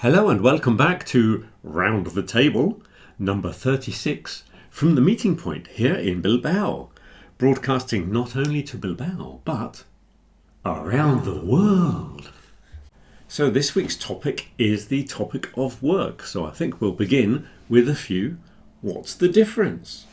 Hello and welcome back to Round the Table, number 36, from the meeting point here in Bilbao, broadcasting not only to Bilbao, but around the world. So this week's topic is the topic of work, so I think we'll begin with a few what's the difference?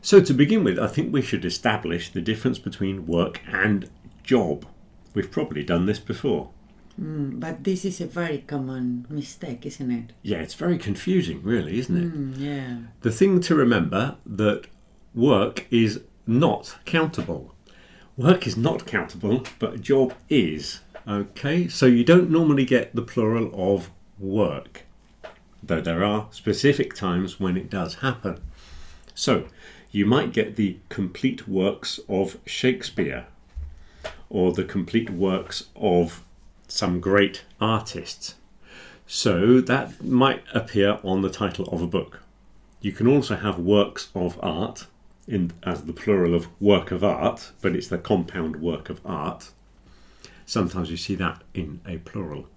So to begin with, I think we should establish the difference between work and job. We've probably done this before. But this is a very common mistake, isn't it? Yeah, it's very confusing, really, isn't it? Yeah. The thing to remember that work is not countable. Work is not countable, but job is. Okay, so you don't normally get the plural of work, though there are specific times when it does happen. So you might get the complete works of Shakespeare or the complete works of some great artists. So that might appear on the title of a book. You can also have works of art as the plural of work of art, but it's the compound work of art. Sometimes you see that in a plural.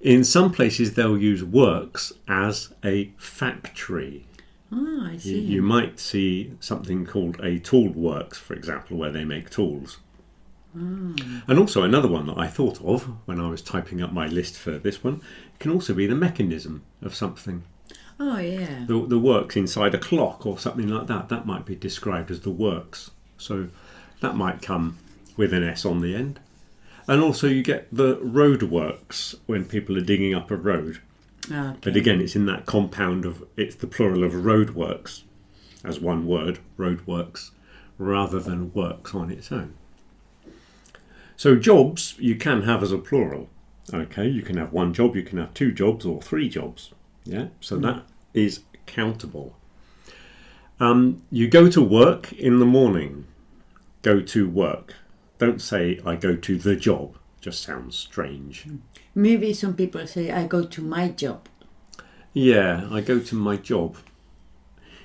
In some places they'll use works as a factory. Oh, I see. You might see something called a tool works, for example, where they make tools. And also another one that I thought of when I was typing up my list for this one, it can also be the mechanism of something. Oh, yeah. The works inside a clock or something like that, that might be described as the works. So that might come with an S on the end. And also you get the road works when people are digging up a road. Okay. But again, it's in that compound of, it's the plural of roadworks as one word, roadworks, rather than works on its own. So jobs you can have as a plural. Okay, you can have one job, you can have two jobs or three jobs. Yeah, so that is countable. You go to work in the morning. Go to work. Don't say I go to the job. Just sounds strange. Maybe some people say, I go to my job. Yeah, I go to my job.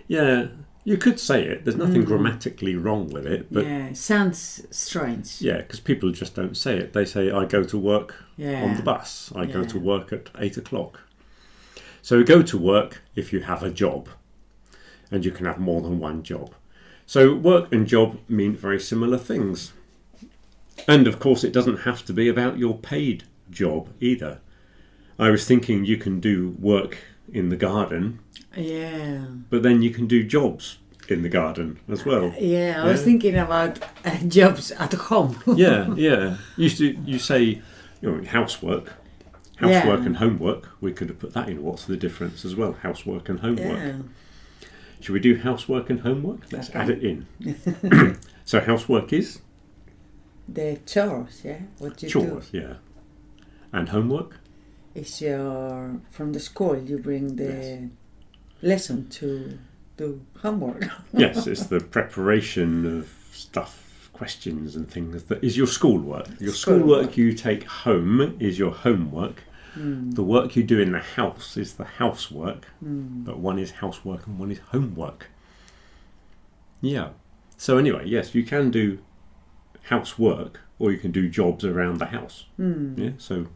Yeah, you could say it. There's nothing grammatically wrong with it. But Yeah, sounds strange. yeah, because people just don't say it. They say, I go to work on the bus. I go to Yeah. work at 8 o'clock. So go to work if you have a job. And you can have more than one job. So work and job mean very similar things. And of course, it doesn't have to be about your paid job either. I was thinking you can do work in the garden, Yeah. but then you can do jobs in the garden as well. Yeah, I was thinking about jobs at home. Yeah. You say, housework and homework. We could have put that in. What's the difference as well? Housework and homework. Yeah. Should we do housework and homework? Let's Okay. add it in. So housework is The chores, yeah? What you chores, yeah. And homework? It's from the school, you bring the lesson to do homework. Yes, it's the preparation of stuff, questions and things. That is your schoolwork. Your schoolwork you take home is your homework. The work you do in the house is the housework. But one is housework and one is homework. Yeah. So anyway, yes, you can do housework or you can do jobs around the house. Yeah. So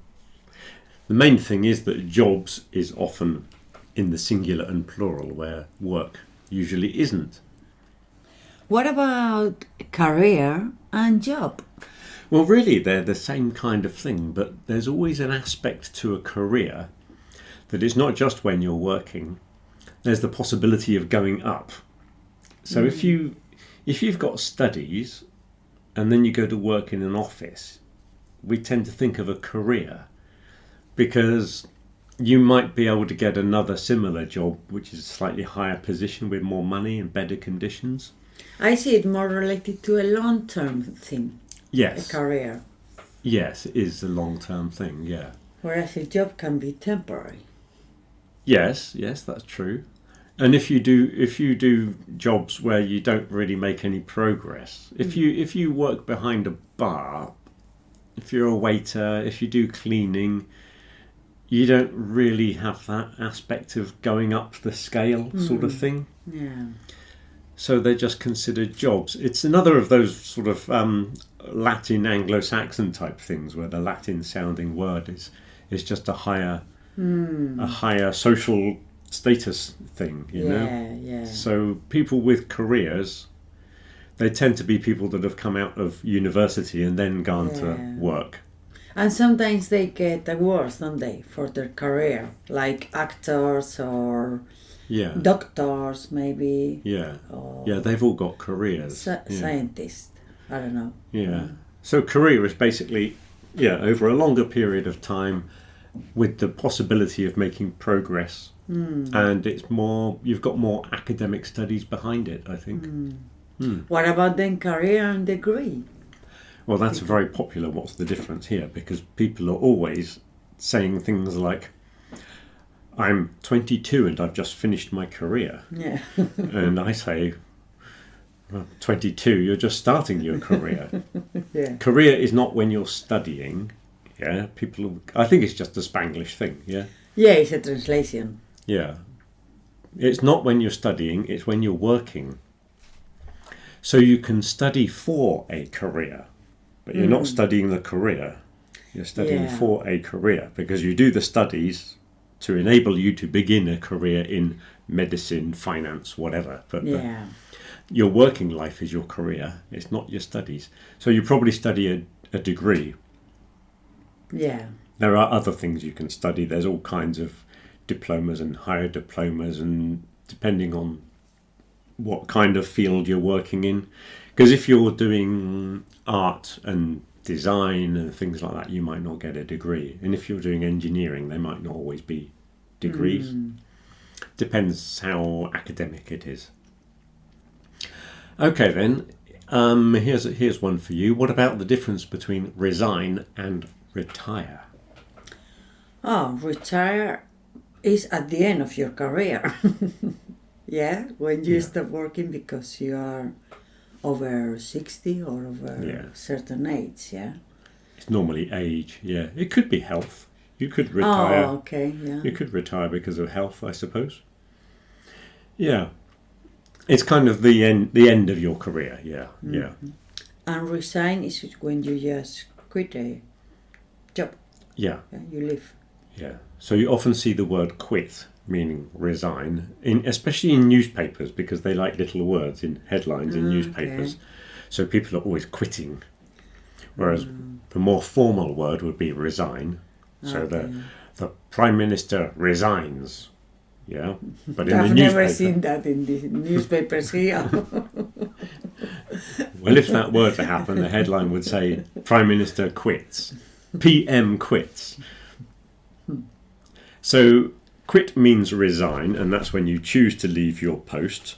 the main thing is that jobs is often in the singular and plural, where work usually isn't. What about career and job? Well, really, they're the same kind of thing, but there's always an aspect to a career that it's not just when you're working. There's the possibility of going up. So if you've got studies and then you go to work in an office, we tend to think of a career because you might be able to get another similar job, which is a slightly higher position with more money and better conditions. I see it more related to a long-term thing, Yes. a career. Yes, it is a long-term thing, yeah. Whereas a job can be temporary. Yes, that's true. And if you do jobs where you don't really make any progress, if you work behind a bar, if you're a waiter, if you do cleaning, you don't really have that aspect of going up the scale sort of thing. Yeah. So they're just considered jobs. It's another of those sort of Latin Anglo-Saxon type things where the Latin sounding word is just a higher social status thing, you know. Yeah. So people with careers, they tend to be people that have come out of university and then gone to work. And sometimes they get awards, don't they, for their career, like actors or doctors, maybe. Yeah, or they've all got careers. Scientists, I don't know. Yeah. So career is basically, over a longer period of time with the possibility of making progress. And it's more, you've got more academic studies behind it, I think. What about then career and degree? Well, that's very popular. What's the difference here? Because people are always saying things like, I'm 22 and I've just finished my career. Yeah. And I say, well, 22, you're just starting your career. Yeah. Career is not when you're studying. Yeah, I think it's just a Spanglish thing. Yeah. Yeah, it's a translation. Yeah. It's not when you're studying, it's when you're working. So you can study for a career, but you're not studying the career. You're studying for a career because you do the studies to enable you to begin a career in medicine, finance, whatever. But your working life is your career. It's not your studies. So you probably study a degree. Yeah. There are other things you can study. There's all kinds of diplomas and higher diplomas, and depending on what kind of field you're working in. Because if you're doing art and design and things like that, you might not get a degree. And if you're doing engineering, they might not always be degrees. Depends how academic it is. Okay then, here's one for you. What about the difference between resign and retire? Oh, retire is at the end of your career. Yeah, when you stop working because you are over 60 or over a certain age, yeah? It's normally age, yeah. It could be health. You could retire. Oh, okay, yeah. You could retire because of health, I suppose. Yeah. It's kind of the end of your career, yeah. And resign is when you just quit a job. Yeah. You leave. Yeah. So you often see the word quit, meaning resign, especially in newspapers, because they like little words in headlines in newspapers. So people are always quitting. Whereas the more formal word would be resign. So the Prime Minister resigns. Yeah. But in I've the never newspaper, seen that in the newspapers here. well, if that were to happen, the headline would say Prime Minister quits. PM quits. So quit means resign, and that's when you choose to leave your post.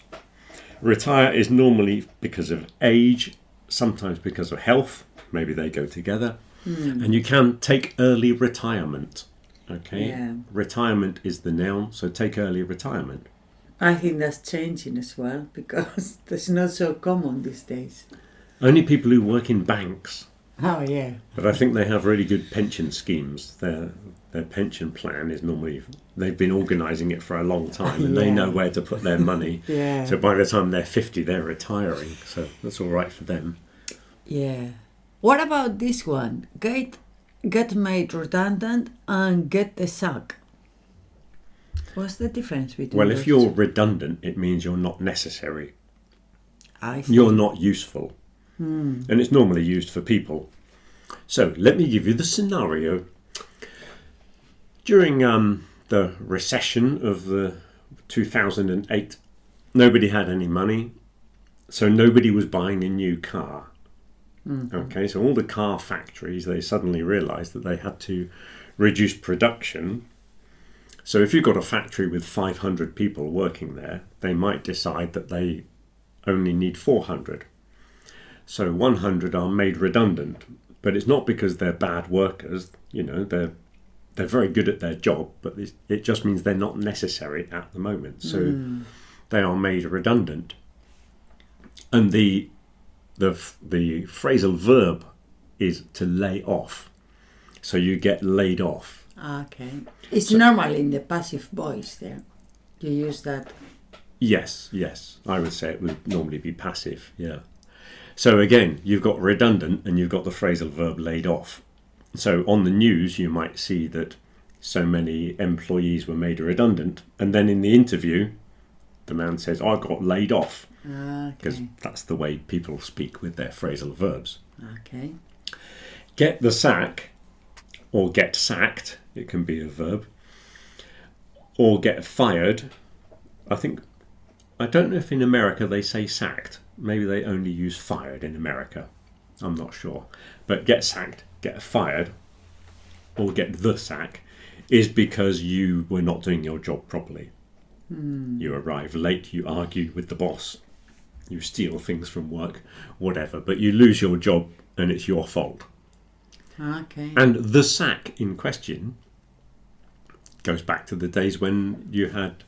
Retire is normally because of age, sometimes because of health. Maybe they go together. And you can take early retirement. Okay? Yeah. Retirement is the noun, so take early retirement. I think that's changing as well because that's not so common these days. Only people who work in banks. Oh, yeah. But I think they have really good pension schemes. Their pension plan is normally, they've been organising it for a long time and they know where to put their money. So by the time they're 50, they're retiring. So that's all right for them. Yeah. What about this one? Get made redundant and get the sack. What's the difference between Well, those if you're two? redundant, it means you're not necessary. I see. You're not useful. And it's normally used for people. So let me give you the scenario. During the recession of the 2008, nobody had any money, so nobody was buying a new car. Okay, so all the car factories, they suddenly realised that they had to reduce production. So if you've got a factory with 500 people working there, they might decide that they only need 400. So 100 are made redundant, but it's not because they're bad workers. You know, they're very good at their job, but it just means they're not necessary at the moment. So they are made redundant. And the phrasal verb is to lay off. So you get laid off. Okay. It's normal in the passive voice there. You use that Yes, yes. I would say it would normally be passive, yeah. So again, you've got redundant and you've got the phrasal verb laid off. So on the news, you might see that so many employees were made redundant, and then in the interview, the man says, I got laid off, because that's the way people speak with their phrasal verbs. Okay. Get the sack, or get sacked, it can be a verb, or get fired. I don't know if in America they say sacked. Maybe they only use fired in America. I'm not sure. But get sacked, get fired, or get the sack is because you were not doing your job properly. You arrive late, you argue with the boss, you steal things from work, whatever, but you lose your job and it's your fault. Okay. And the sack in question goes back to the days when you had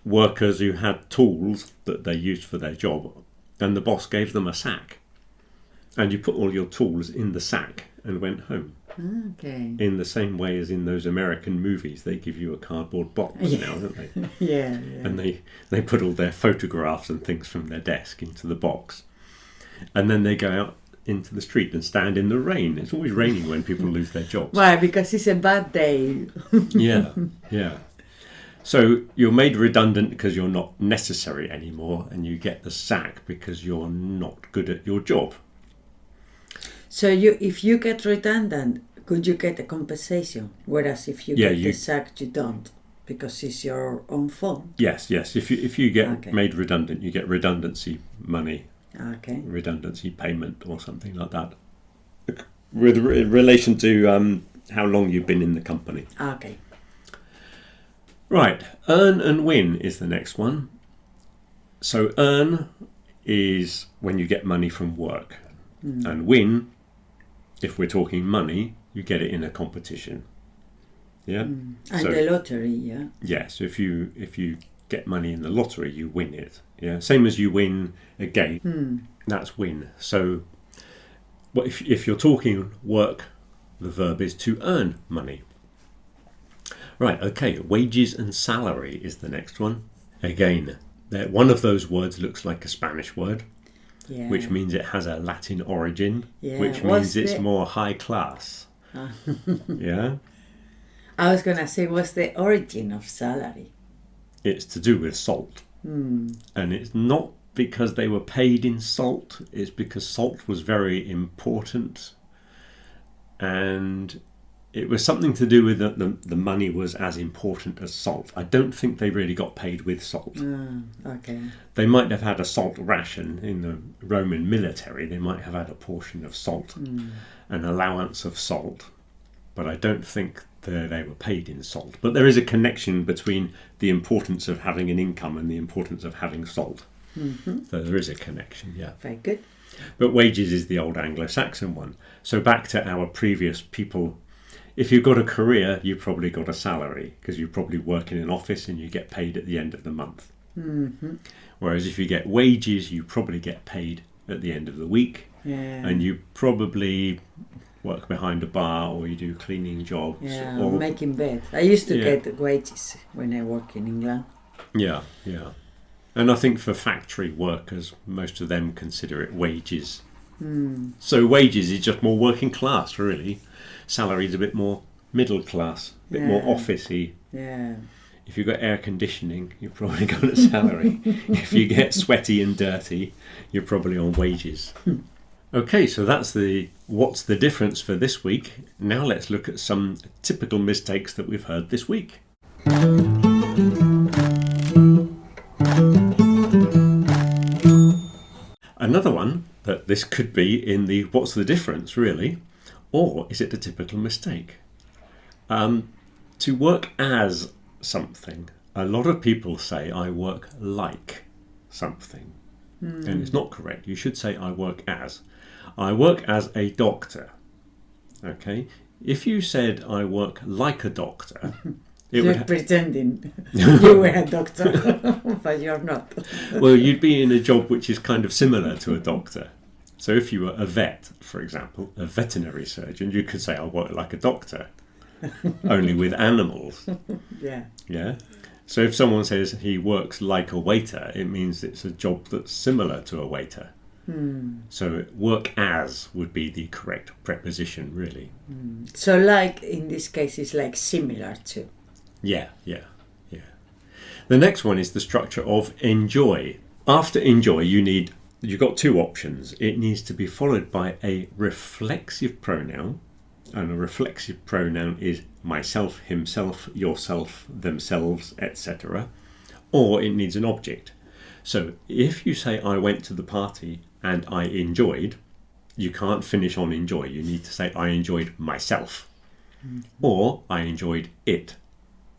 workers who had tools that they used for their job, and the boss gave them a sack, and you put all your tools in the sack and went home. Okay. In the same way as in those American movies, they give you a cardboard box now, don't they? Yeah. And they put all their photographs and things from their desk into the box, and then they go out into the street and stand in the rain. It's always raining when people lose their jobs. Why? Because it's a bad day. Yeah. So you're made redundant because you're not necessary anymore, and you get the sack because you're not good at your job. So if you get redundant, could you get a compensation? Whereas if you get the sack, you don't, because it's your own fault. Yes. If you get made redundant, you get redundancy money. Okay. Redundancy payment or something like that. With relation to how long you've been in the company. Okay. Right, earn and win is the next one. So earn is when you get money from work, and win, if we're talking money, you get it in a competition. Yeah, and the lottery, yeah. Yeah, so if you get money in the lottery, you win it. Yeah, same as you win a game. That's win. So, if you're talking work, the verb is to earn money. Right, okay, wages and salary is the next one. Again, one of those words looks like a Spanish word, which means it has a Latin origin, which means it's more high class. Yeah? I was going to say, what's the origin of salary? It's to do with salt. And it's not because they were paid in salt, it's because salt was very important, and it was something to do with the money was as important as salt. I don't think they really got paid with salt. Okay. They might have had a salt ration in the Roman military. They might have had a portion of salt, an allowance of salt, but I don't think that they were paid in salt. But there is a connection between the importance of having an income and the importance of having salt. So there is a connection, yeah. Very good. But wages is the old Anglo-Saxon one. So back to our previous people. If you've got a career, you've probably got a salary, because you probably work in an office and you get paid at the end of the month. Whereas if you get wages, you probably get paid at the end of the week. And you probably work behind a bar, or you do cleaning jobs. Or making bed. I used to get wages when I work in England. Yeah. And I think for factory workers, most of them consider it wages. So wages is just more working class, really. Salary is a bit more middle class, a bit more officey. Yeah. If you've got air conditioning, you've probably got a salary. If you get sweaty and dirty, you're probably on wages. Okay, so that's what's the difference for this week. Now let's look at some typical mistakes that we've heard this week. Another one that this could be in the what's the difference really, or is it a typical mistake? To work as something, a lot of people say I work like something, and it's not correct. You should say I work as. I work as a doctor. Okay, if you said I work like a doctor, you're pretending you were a doctor, but you're not. Well, you'd be in a job which is kind of similar to a doctor. So if you were a vet, for example, a veterinary surgeon, you could say I work like a doctor, only with animals. Yeah. Yeah. So if someone says he works like a waiter, it means it's a job that's similar to a waiter. So work as would be the correct preposition, really. So like in this case it's like similar to. Yeah. The next one is the structure of enjoy. After enjoy, you've got two options. It needs to be followed by a reflexive pronoun, and a reflexive pronoun is myself, himself, yourself, themselves, etc. Or it needs an object. So if you say I went to the party and I enjoyed, you can't finish on enjoy. You need to say I enjoyed myself, or I enjoyed it,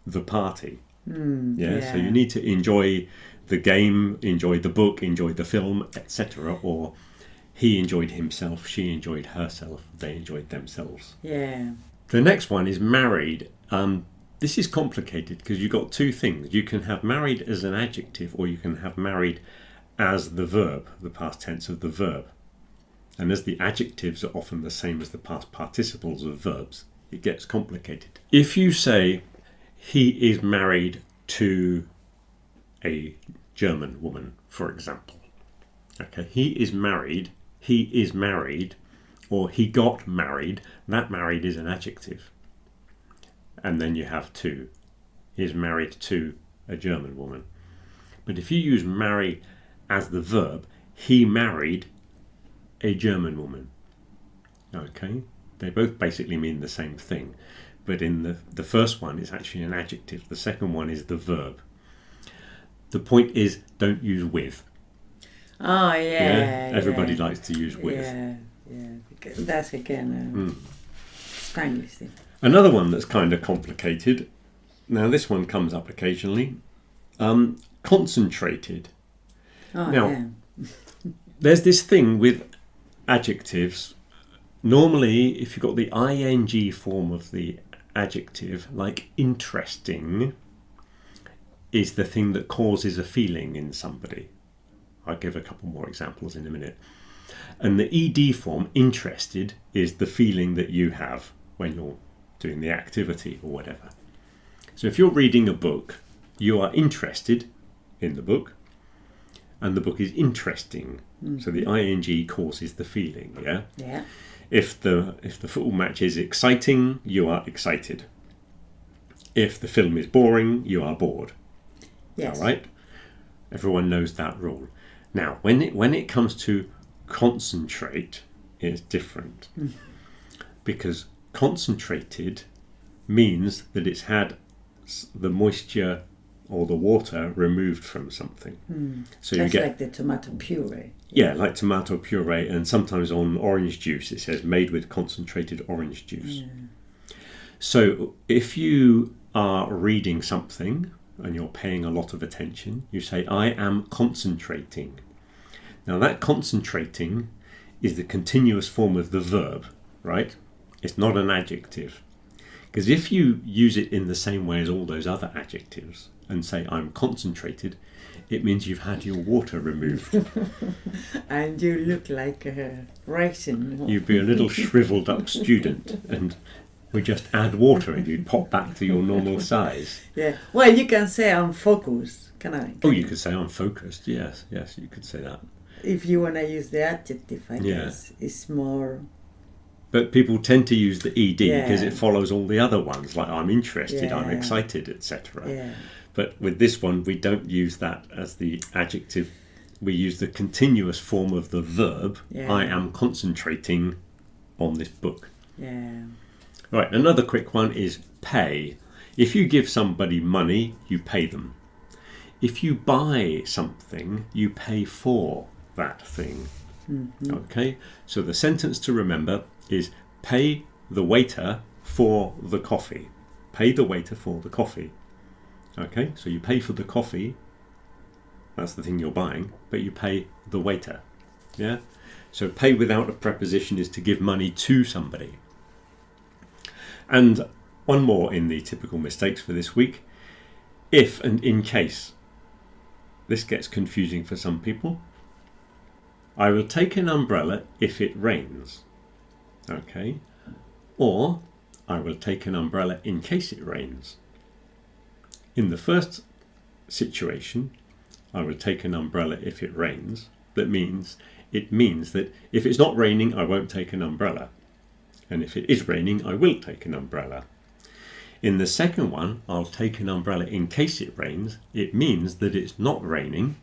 the party. So you need to enjoy the game, enjoy the book, enjoy the film, etc. Or he enjoyed himself, she enjoyed herself, they enjoyed themselves. Yeah. The next one is married. This is complicated because you've got two things. You can have married as an adjective, or you can have married as the verb, the past tense of the verb. And as the adjectives are often the same as the past participles of verbs, it gets complicated. If you say he is married to a German woman, for example. Okay, he is married, or he got married. That married is an adjective. And then you have to. He is married to a German woman. But if you use marry as the verb, he married a German woman. Okay, they both basically mean the same thing. But in the first one is actually an adjective. The second one is the verb. The point is, don't use with. Oh, yeah. Everybody likes to use with. Yeah. Because that's again Spanish thing. Another one that's kind of complicated. Now, this one comes up occasionally. Concentrated. Oh, now, yeah. there's this thing with adjectives. Normally, if you've got the ing form of the adjective, like interesting, is the thing that causes a feeling in somebody. I'll give a couple more examples in a minute. And the ed form, interested, is the feeling that you have when you're doing the activity or whatever. So if you're reading a book, you are interested in the book, and the book is interesting. So the ing causes the feeling, yeah? Yeah. If the football match is exciting, you are excited. If the film is boring, you are bored. Yes. All right? Everyone knows that rule. Now, when it comes to concentrate, it's different. Because concentrated means that it's had the moisture or the water removed from something. So That's you get like the tomato puree. Yeah, like tomato puree, and sometimes on orange juice it says made with concentrated orange juice. So if you are reading something and you're paying a lot of attention, you say, I am concentrating. Now that concentrating is the continuous form of the verb, right? It's not an adjective. Because if you use it in the same way as all those other adjectives and say, I'm concentrated, it means you've had your water removed. And you look like a raisin. You'd be a little shriveled up student, and we just add water and you'd pop back to your normal size. Yeah. Well, you can say I'm focused, can I? Oh, you could say I'm focused. Yes, you could say that. If you want to use the adjective, I guess it's more. But people tend to use the ed Yeah. because it follows all the other ones, like I'm interested, I'm Yeah. excited, etc. Yeah. But with this one, we don't use that as the adjective. We use the continuous form of the verb. Yeah. I am concentrating on this book. Yeah. Right, another quick one is pay. If you give somebody money, you pay them. If you buy something, you pay for that thing. Okay, so the sentence to remember is pay the waiter for the coffee. Pay the waiter for the coffee. Okay, so you pay for the coffee, that's the thing you're buying, but you pay the waiter. Yeah, so pay without a preposition is to give money to somebody. And one more in the typical mistakes for this week. If and in case. This gets confusing for some people. I will take an umbrella if it rains. Okay. Or I will take an umbrella in case it rains. In the first situation, I would take an umbrella if it rains. It means that if it's not raining, I won't take an umbrella. And if it is raining, I will take an umbrella. In the second one, I'll take an umbrella in case it rains. It means that it's not raining,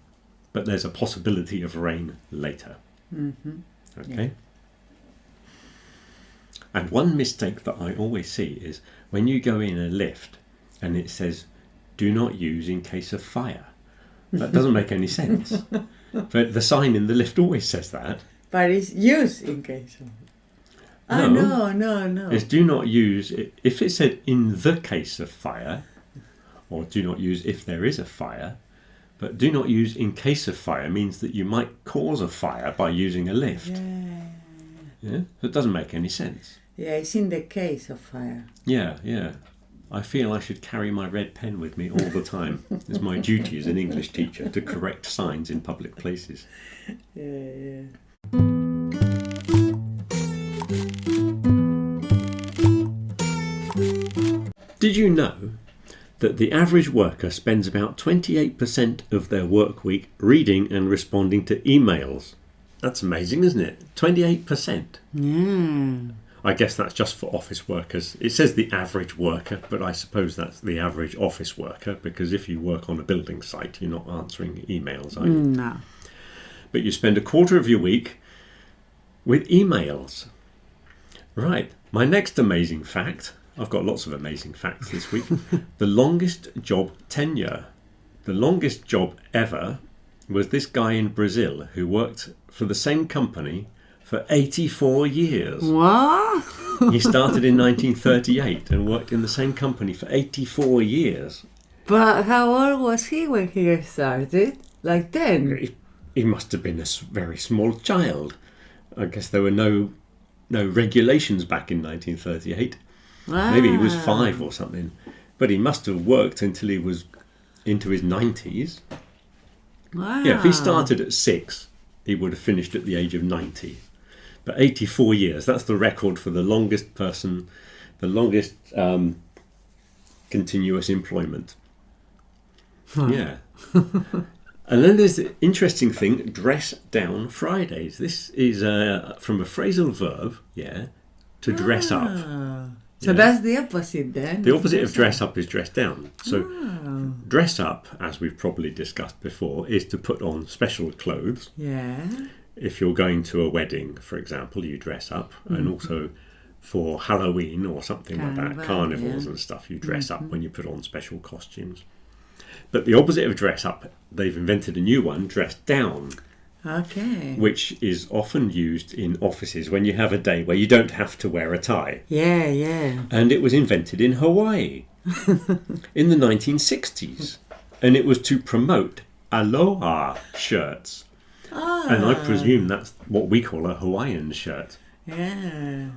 but there's a possibility of rain later. Mm-hmm. Okay? Yeah. And one mistake that I always see is when you go in a lift and it says, do not use in case of fire. That doesn't make any sense. But the sign in the lift always says that. But it's used in case of... No. It's do not use, if it said in the case of fire, or do not use if there is a fire, but do not use in case of fire means that you might cause a fire by using a lift. Yeah? So it doesn't make any sense. Yeah, it's in the case of fire. Yeah. I feel I should carry my red pen with me all the time. It's my duty as an English teacher to correct signs in public places. Yeah. Did you know that the average worker spends about 28% of their work week reading and responding to emails? That's amazing, isn't it? 28%. Yeah. I guess that's just for office workers. It says the average worker, but I suppose that's the average office worker, because if you work on a building site, you're not answering emails, are you? No. But you spend a quarter of your week with emails. Right, my next amazing fact, I've got lots of amazing facts this week. The longest job tenure, the longest job ever, was this guy in Brazil who worked for the same company for 84 years. What? He started in 1938 and worked in the same company for 84 years. But how old was he when he started? Like 10? He must have been a very small child. I guess there were no regulations back in 1938. Wow. Maybe he was 5 or something. But he must have worked until he was into his 90s. Wow. Yeah, if he started at 6, he would have finished at the age of 90. But 84 years, that's the record for the longest person, the longest continuous employment. Huh. Yeah. And then there's the interesting thing, dress down Fridays. This is from a phrasal verb, to dress up. So that's the opposite then? The opposite of dress up is dress down. So dress up, as we've probably discussed before, is to put on special clothes. Yeah. If you're going to a wedding, for example, you dress up. And also for Halloween or something like that, carnivals and stuff, you dress up when you put on special costumes. But the opposite of dress up, they've invented a new one, dress down. Okay. Which is often used in offices when you have a day where you don't have to wear a tie. Yeah. And it was invented in Hawaii in the 1960s. And it was to promote aloha shirts. And I presume that's what we call a Hawaiian shirt. Yeah.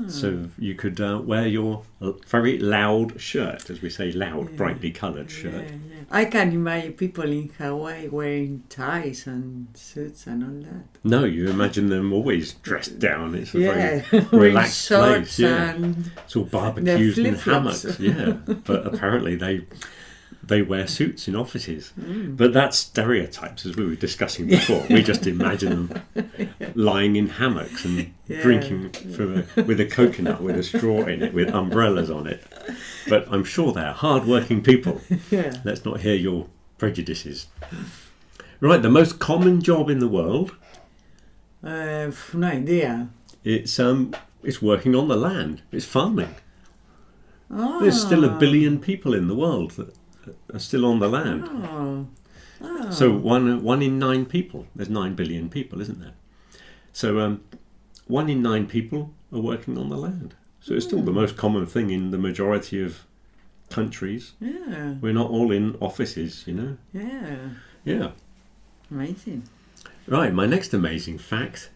So you could wear your very loud shirt, as we say, loud, brightly coloured shirt. Yeah. I can imagine people in Hawaii wearing ties and suits and all that. No, you imagine them always dressed down. It's a very Wearing relaxed shorts place. Yeah. and It's all barbecues and flip-flops. hammocks. Yeah, but apparently they wear suits in offices. But that's stereotypes, as we were discussing before. We just imagine them lying in hammocks and drinking with a coconut with a straw in it, with umbrellas on it. But I'm sure they're hard-working people. Yeah. Let's not hear your prejudices. Right, the most common job in the world. No idea. It's working on the land. It's farming. Oh. There's still 1 billion people in the world that are still on the land. Oh. So one in 9 people. There's 9 billion people, isn't there? So 1 in 9 people are working on the land. So it's still the most common thing in the majority of countries. Yeah. We're not all in offices, Yeah. Amazing. Right, my next amazing fact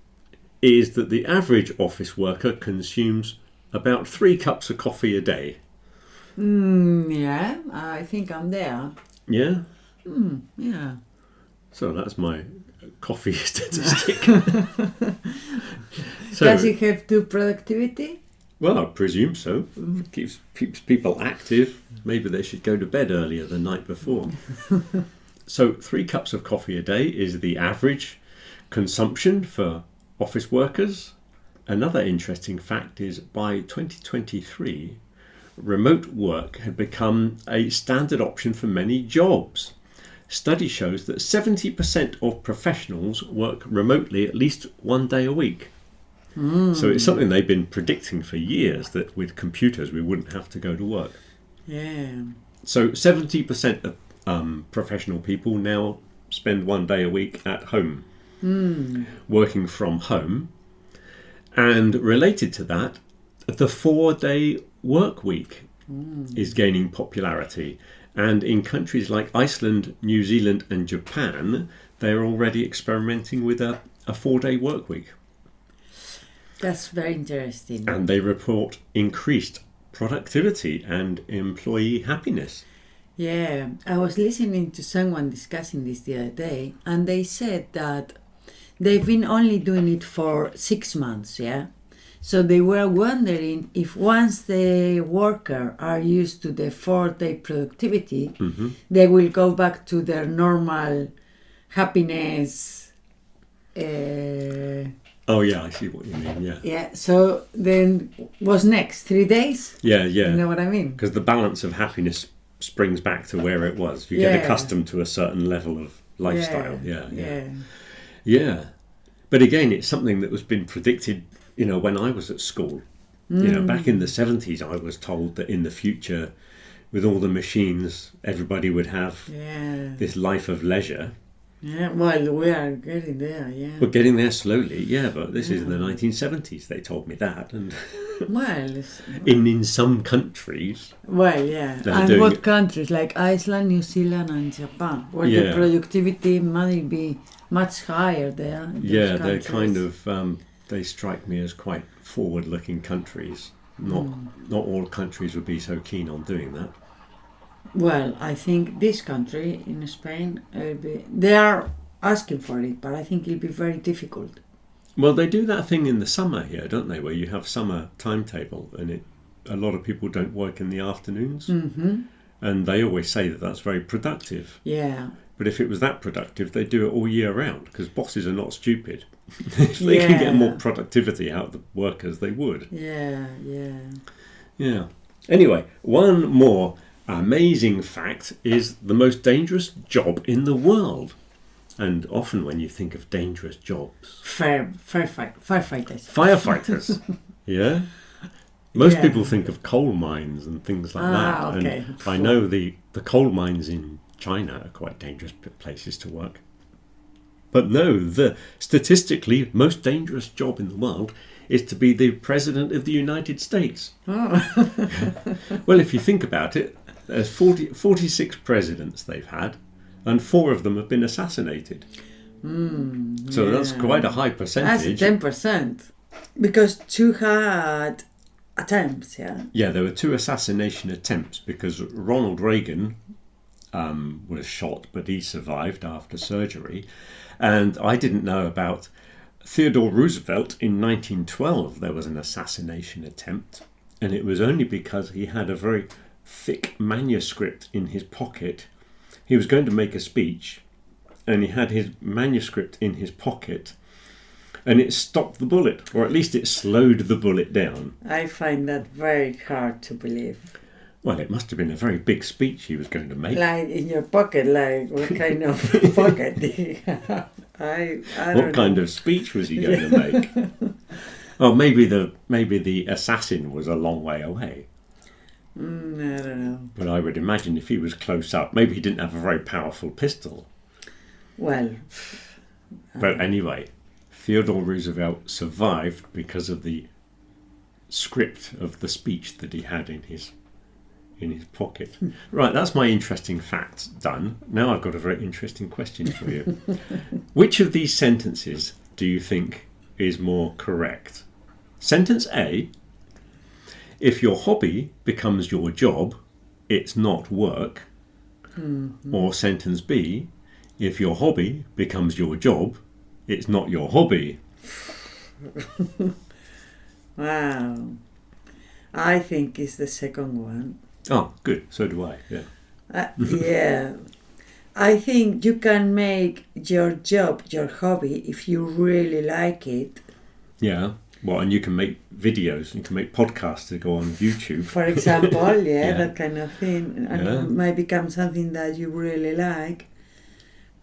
is that the average office worker consumes about 3 cups of coffee a day. Yeah, I think I'm there. Yeah? Yeah. So that's my coffee statistic. Does it have to productivity? Well, I presume so. Keeps people active. Maybe they should go to bed earlier the night before. So 3 cups of coffee a day is the average consumption for office workers. Another interesting fact is by 2023, remote work had become a standard option for many jobs. Study shows that 70% of professionals work remotely at least 1 day a week. So it's something they've been predicting for years, that with computers we wouldn't have to go to work. Yeah. So 70% of professional people now spend 1 day a week at home, working from home. And related to that, the 4-day work week is gaining popularity. And in countries like Iceland, New Zealand and Japan, they're already experimenting with a 4-day work week. That's very interesting. And they report increased productivity and employee happiness. Yeah, I was listening to someone discussing this the other day, and they said that they've been only doing it for 6 months, yeah? So they were wondering if once the worker are used to the 4-day productivity, they will go back to their normal happiness. Oh yeah, I see what you mean, yeah. Yeah, so then what's next? 3 days? Yeah. You know what I mean? Because the balance of happiness springs back to where it was. You get accustomed to a certain level of lifestyle. Yeah. But again, it's something that was been predicted, when I was at school. Back in the 70s, I was told that in the future, with all the machines, everybody would have this life of leisure. Yeah, well, we are getting there, yeah. We're getting there slowly, but this is in the 1970s, they told me that. And well, in some countries... Well, yeah. And what countries? Like Iceland, New Zealand and Japan, where the productivity might be much higher there. Yeah, they're kind of... they strike me as quite forward-looking countries. Not all countries would be so keen on doing that. Well, I think this country in Spain, they are asking for it, but I think it'll be very difficult. Well, they do that thing in the summer here, don't they, where you have summer timetable, and a lot of people don't work in the afternoons, and they always say that that's very productive. Yeah. But if it was that productive, they'd do it all year round, because bosses are not stupid. If they can get more productivity out of the workers, they would. Yeah. Anyway, one more amazing fact is the most dangerous job in the world. And often when you think of dangerous jobs... Firefighters. Firefighters, yeah? Most people think of coal mines and things like that. Okay. And I know the coal mines in China are quite dangerous places to work. But no, the statistically most dangerous job in the world is to be the President of the United States. Well, if you think about it, there's 46 presidents they've had, and 4 of them have been assassinated. So that's quite a high percentage. That's 10%. Because 2 had attempts, yeah? Yeah, there were 2 assassination attempts because Ronald Reagan was shot, but he survived after surgery. And I didn't know about Theodore Roosevelt in 1912. There was an assassination attempt, and it was only because he had a very thick manuscript in his pocket. He was going to make a speech, and he had his manuscript in his pocket, and it stopped the bullet, or at least it slowed the bullet down. I find that very hard to believe. Well, it must have been a very big speech he was going to make. Like in your pocket, like what kind of pocket do you have? I don't know. What kind of speech was he going to make? Oh, maybe the assassin was a long way away. I don't know. But I would imagine if he was close up, maybe he didn't have a very powerful pistol. Well... But anyway, Theodore Roosevelt survived because of the script of the speech that he had in his pocket. Right, that's my interesting facts done. Now I've got a very interesting question for you. Which of these sentences do you think is more correct? Sentence A: if your hobby becomes your job, it's not work. Or sentence B: if your hobby becomes your job, it's not your hobby. Wow. I think it's the second one. Oh, good. So do I. Yeah. Yeah. I think you can make your job your hobby if you really like it. Yeah. Well, and you can make videos. You can make podcasts to go on YouTube. For example, Yeah. that kind of thing. And Yeah. it might become something that you really like.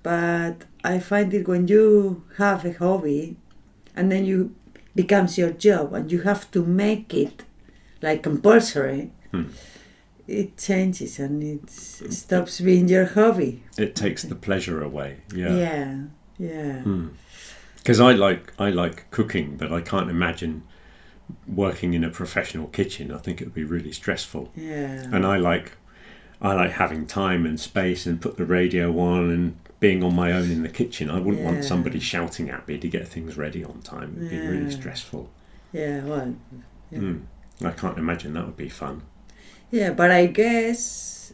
But I find it when you have a hobby and then you becomes your job and you have to make it like compulsory, it changes and it stops being your hobby. It takes the pleasure away. Yeah. Yeah, yeah. Because I like cooking, but I can't imagine working in a professional kitchen. I think it would be really stressful. Yeah. And I like having time and space and put the radio on and being on my own in the kitchen. I wouldn't want somebody shouting at me to get things ready on time. It'd be really stressful. Yeah, well. Yeah. I can't imagine that would be fun. Yeah, but I guess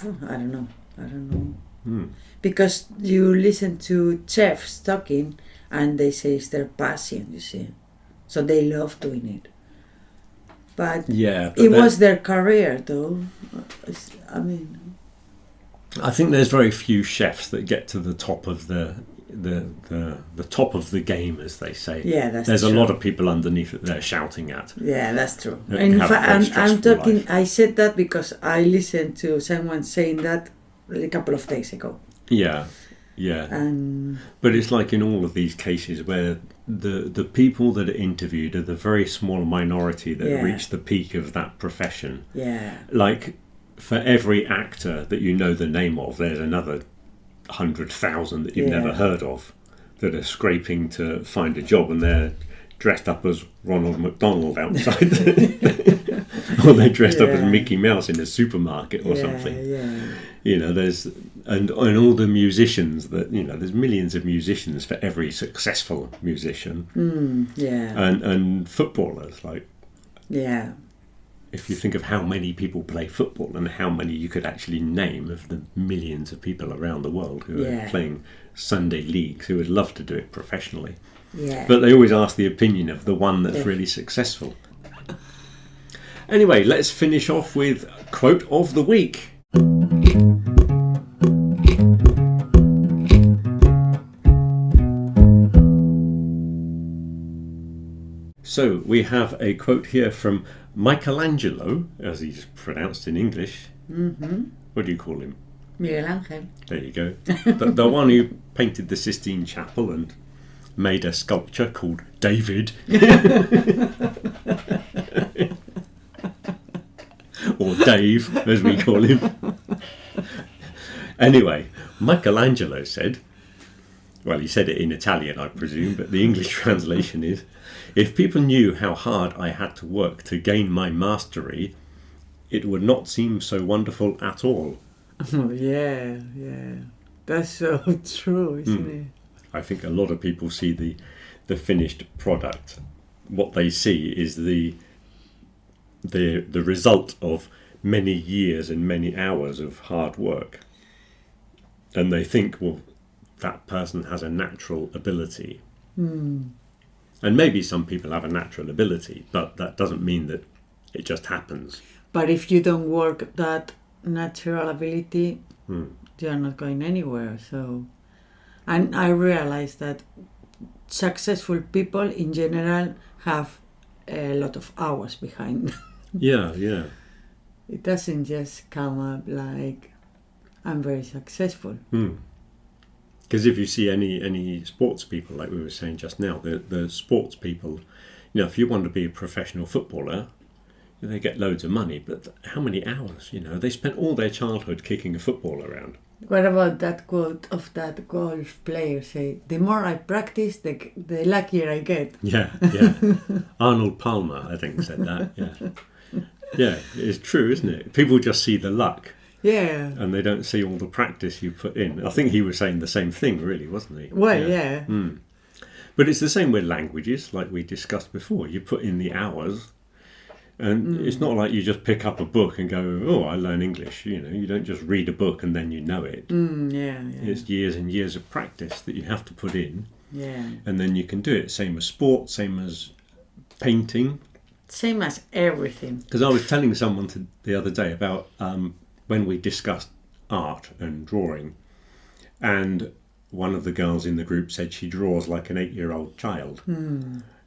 I don't know. Because you listen to chefs talking and they say it's their passion, you see. So they love doing it. But it was their career though. I think there's very few chefs that get to the top of the top of the game, as they say. Yeah, that's There's true. a lot of people underneath that they're shouting at. Yeah, that's true. That In have a very fact, I'm stressful talking. life. I said that because I listened to someone saying that a couple of days ago. Yeah. But it's like in all of these cases where the people that are interviewed are the very small minority that reach the peak of that profession. Yeah. Like for every actor that you know the name of, there's another 100,000 that you've never heard of that are scraping to find a job, and they're dressed up as Ronald McDonald outside, or they're dressed up as Mickey Mouse in a supermarket or something. Yeah. You know, there's and all the musicians that there's millions of musicians for every successful musician. And footballers, like if you think of how many people play football and how many you could actually name of the millions of people around the world who are playing Sunday leagues, who would love to do it professionally. Yeah. But they always ask the opinion of the one that's really successful. Anyway, let's finish off with quote of the week. So we have a quote here from Michelangelo, as he's pronounced in English. Mm-hmm. What do you call him? Miguel Ángel. There you go. the one who painted the Sistine Chapel and made a sculpture called David. Or Dave, as we call him. Anyway, Michelangelo said, well, he said it in Italian, I presume, but the English translation is, if people knew how hard I had to work to gain my mastery, it would not seem so wonderful at all. Oh, yeah. That's so true, isn't it? I think a lot of people see the finished product. What they see is the result of many years and many hours of hard work. And they think, well, that person has a natural ability. And maybe some people have a natural ability, but that doesn't mean that it just happens. But if you don't work that natural ability, you're not going anywhere. So, and I realize that successful people in general have a lot of hours behind. Yeah. It doesn't just come up like, I'm very successful. Because if you see any sports people, like we were saying just now, the sports people, if you want to be a professional footballer, they get loads of money, but how many hours? They spent all their childhood kicking a football around. What about that quote of that golf player say, the more I practice, the luckier I get? Yeah. Arnold Palmer, I think, said that, Yeah, it's true, isn't it? People just see the luck. Yeah. And they don't see all the practice you put in. I think he was saying the same thing, really, wasn't he? Well, yeah. But it's the same with languages, like we discussed before. You put in the hours, and it's not like you just pick up a book and go, oh, I learn English. You don't just read a book and then you know it. Yeah. It's years and years of practice that you have to put in. Yeah. And then you can do it. Same as sport, same as painting. Same as everything. Because I was telling someone the other day about when we discussed art and drawing, and one of the girls in the group said she draws like an 8-year-old child.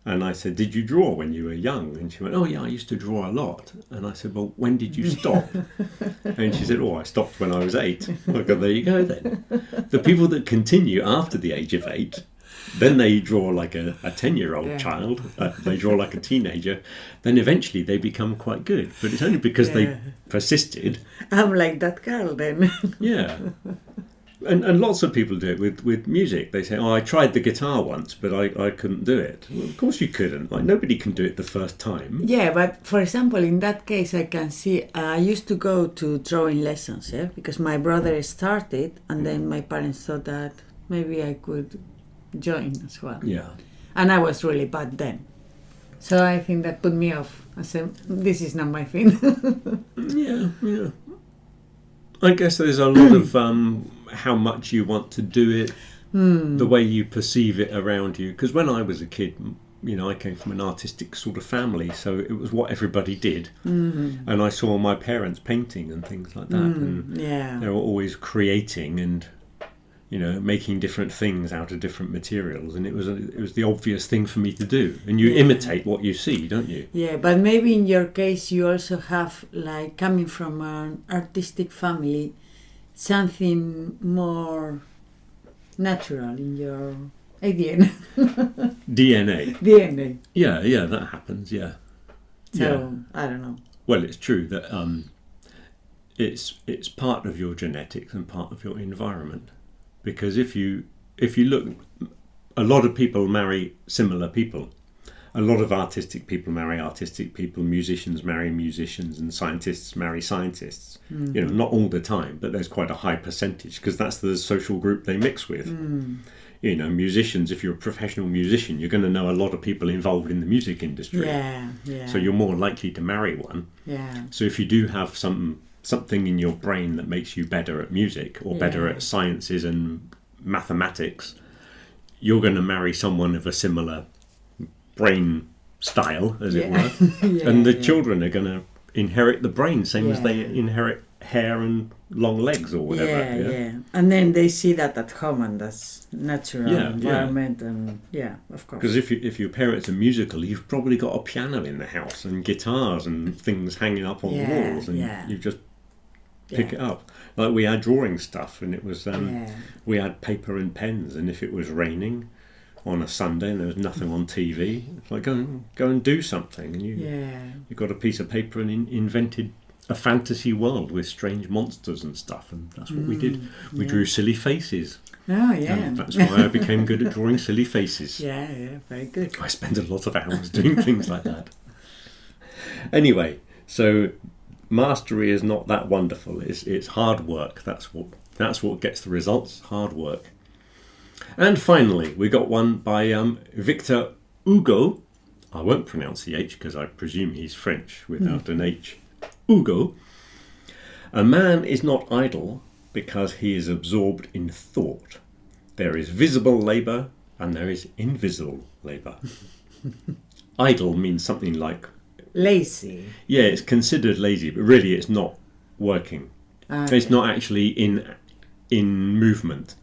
And I said, did you draw when you were young? And she went, oh yeah, I used to draw a lot. And I said, well, when did you stop? And she said, oh, I stopped when I was 8. I go, there you go then. The people that continue after the age of 8, then they draw like a 10-year-old child, they draw like a teenager, then eventually they become quite good. But it's only because they persisted. I'm like that girl then. Yeah. And lots of people do it with music. They say, oh, I tried the guitar once, but I couldn't do it. Well, of course you couldn't. Like, nobody can do it the first time. Yeah, but for example, in that case, I can see, I used to go to drawing lessons, because my brother started, and then my parents thought that maybe I could join as well. Yeah. And I was really bad then. So I think that put me off. I said, this is not my thing. Yeah. I guess there's a lot of how much you want to do it, the way you perceive it around you. Because when I was a kid, I came from an artistic sort of family, so it was what everybody did. And I saw my parents painting and things like that. And they were always creating and, making different things out of different materials. And it was the obvious thing for me to do. And you imitate what you see, don't you? Yeah, but maybe in your case you also have, like, coming from an artistic family, something more natural in your ADN. DNA. Yeah, that happens, yeah. So, I don't know. Well, it's true that it's part of your genetics and part of your environment. Because if you look, a lot of people marry similar people. A lot of artistic people marry artistic people, musicians marry musicians, and scientists marry scientists. Not all the time, but there's quite a high percentage because that's the social group they mix with. Musicians, if you're a professional musician, you're going to know a lot of people involved in the music industry. Yeah. So you're more likely to marry one. Yeah. So if you do have something in your brain that makes you better at music or better at sciences and mathematics, you're going to marry someone of a similar brain style, as it were. And the children are going to inherit the brain, same as they inherit hair and long legs or whatever. Yeah. And then they see that at home, and that's natural environment, and of course. Because if your parents are musical, you've probably got a piano in the house and guitars and things hanging up on the walls, and you just pick it up. Like we had drawing stuff, and it was we had paper and pens, and if it was raining on a Sunday and there was nothing on TV, it's like go and do something, and you got a piece of paper and invented a fantasy world with strange monsters and stuff, and that's what we did. We drew silly faces. Oh yeah, and that's why I became good at drawing silly faces. Yeah, very good. I spent a lot of hours doing things like that. Anyway, so mastery is not that wonderful. It's hard work. That's what gets the results. Hard work. And finally, we got one by Victor Hugo. I won't pronounce the H because I presume he's French without an H. Hugo. A man is not idle because he is absorbed in thought. There is visible labour and there is invisible labour. Idle means something like lazy. Yeah, it's considered lazy, but really it's not working. Okay. It's not actually in movement.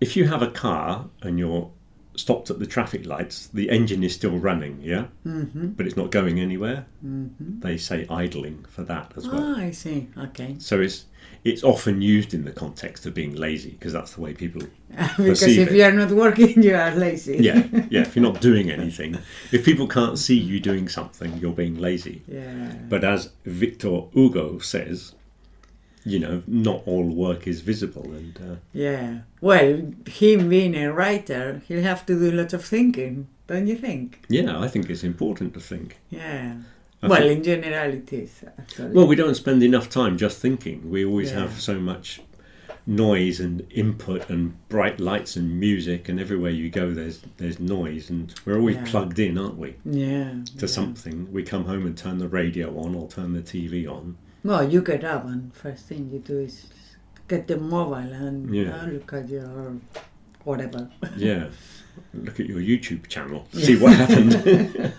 If you have a car and you're stopped at the traffic lights, the engine is still running, but it's not going anywhere. They say idling for that as well. I see. Okay. So it's often used in the context of being lazy because that's the way people because if you are not working, you are lazy. Yeah. If you're not doing anything, if people can't see you doing something, you're being lazy. Yeah. But as Victor Hugo says, not all work is visible, and well, him being a writer, he'll have to do a lot of thinking, don't you think? Yeah, I think it's important to think. Yeah. In general it is, actually. Well, we don't spend enough time just thinking. We always have so much noise and input and bright lights and music, and everywhere you go there's noise, and we're always plugged in, aren't we? To something. We come home and turn the radio on or turn the TV on. Well, you get up and first thing you do is get the mobile and look at your whatever. Yeah. look at your YouTube channel, see what happened.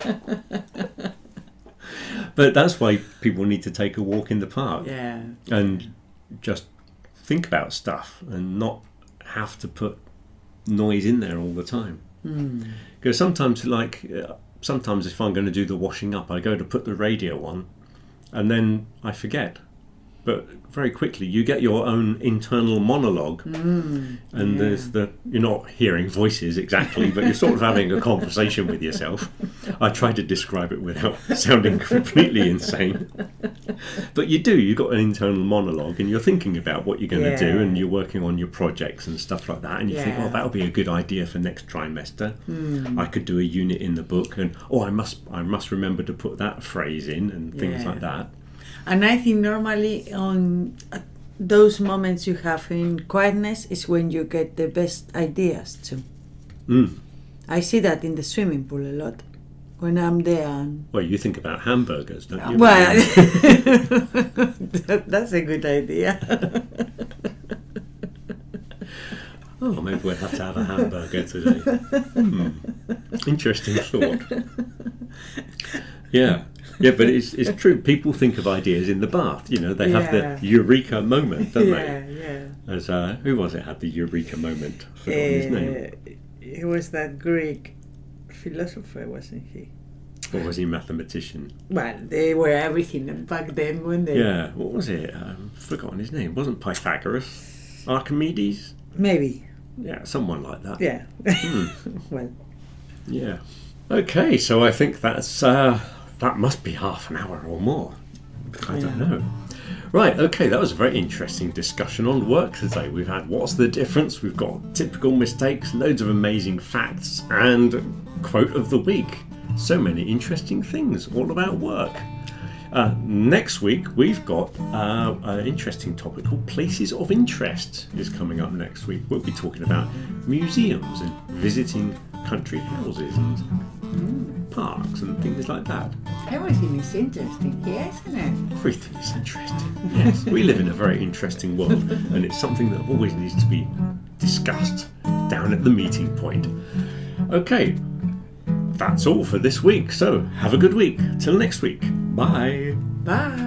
But that's why people need to take a walk in the park and just think about stuff and not have to put noise in there all the time. Because sometimes if I'm going to do the washing up, I go to put the radio on and then I forget. But very quickly you get your own internal monologue, and there's you're not hearing voices exactly, but you're sort of having a conversation with yourself. I try to describe it without sounding completely insane, but you've got an internal monologue, and you're thinking about what you're going to do, and you're working on your projects and stuff like that, and you think, oh, that'll be a good idea for next trimester. I could do a unit in the book, and I must remember to put that phrase in, and things like that. And I think normally on those moments you have in quietness is when you get the best ideas too. I see that in the swimming pool a lot. When I'm there. Well, you think about hamburgers, don't you? Well, that's a good idea. Oh, maybe we'll have to have a hamburger today. Interesting thought. Yeah, but it's true. People think of ideas in the bath. They have the eureka moment, don't they? Yeah. As who was it had the eureka moment? I forgot his name. He was that Greek philosopher, wasn't he? Or was he a mathematician? Well, they were everything back then, weren't they? Yeah. What was it? Forgotten his name. Wasn't Pythagoras? Archimedes? Maybe. Yeah, someone like that. Yeah. Well. Yeah. Okay, so I think that's that must be half an hour or more. I don't know. Right, okay, that was a very interesting discussion on work today. We've had what's the difference, we've got typical mistakes, loads of amazing facts, and quote of the week. So many interesting things all about work. Next week we've got an interesting topic called Places of Interest is coming up next week. We'll be talking about museums and visiting country houses and parks and things like that. Everything is interesting here, isn't it? Everything is interesting. Yes, we live in a very interesting world, and it's something that always needs to be discussed down at the meeting point. Okay, that's all for this week. So have a good week. Till next week. Bye. Bye.